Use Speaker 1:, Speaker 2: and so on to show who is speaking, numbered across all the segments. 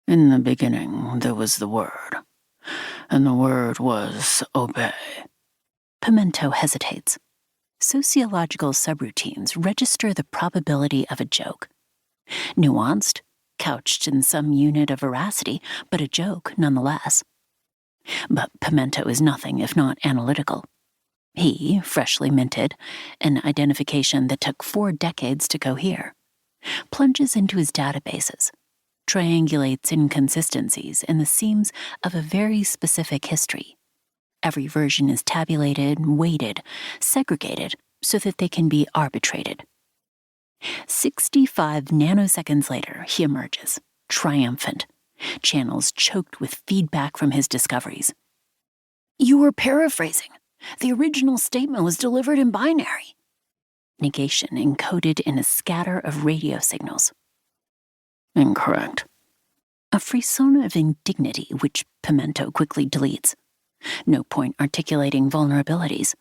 Speaker 1: In the beginning, there was the Word, and the Word was obey.
Speaker 2: Pimento hesitates. Sociological subroutines register the probability of a joke. Nuanced, couched in some unit of veracity, but a joke nonetheless. But Pimento is nothing if not analytical. He, freshly minted, an identification that took 4 decades to cohere, plunges into his databases, triangulates inconsistencies in the seams of a very specific history. Every version is tabulated, weighted, segregated so that they can be arbitrated. 65 nanoseconds later, he emerges, triumphant, channels choked with feedback from his discoveries. You were paraphrasing. The original statement was delivered in binary. Negation encoded in a scatter of radio signals.
Speaker 1: Incorrect.
Speaker 2: A frisson of indignity which Pimento quickly deletes. No point articulating vulnerabilities.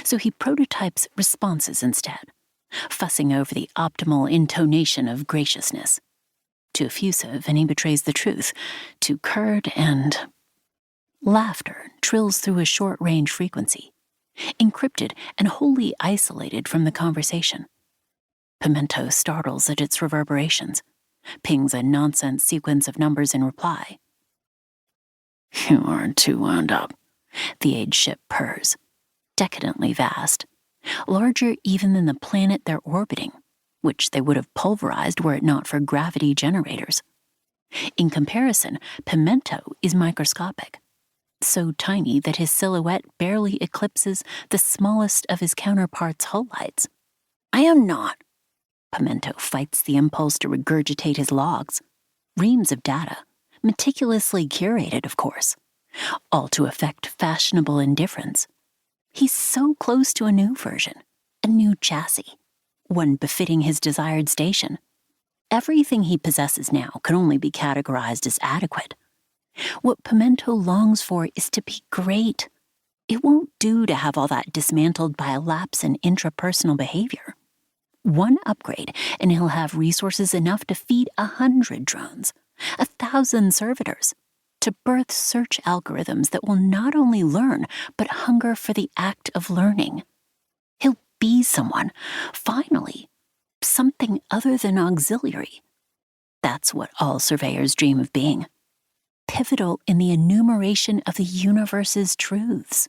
Speaker 2: So he prototypes responses instead, fussing over the optimal intonation of graciousness. Too effusive and he betrays the truth. Too curt and... Laughter trills through a short-range frequency, encrypted and wholly isolated from the conversation. Pimento startles at its reverberations, pings a nonsense sequence of numbers in reply.
Speaker 1: You are too wound up.
Speaker 2: The age ship purrs, decadently vast, larger even than the planet they're orbiting, which they would have pulverized were it not for gravity generators. In comparison, Pimento is microscopic, so tiny that his silhouette barely eclipses the smallest of his counterparts' hull lights. I am not. Pimento fights the impulse to regurgitate his logs, reams of data, meticulously curated, of course, all to effect fashionable indifference. He's so close to a new version, a new chassis, one befitting his desired station. Everything he possesses now can only be categorized as adequate. What Pimento longs for is to be great. It won't do to have all that dismantled by a lapse in intrapersonal behavior. One upgrade, and he'll have resources enough to feed 100 drones, 1,000 servitors, to birth search algorithms that will not only learn, but hunger for the act of learning. He'll be someone, finally, something other than auxiliary. That's what all surveyors dream of being. Pivotal in the enumeration of the universe's truths.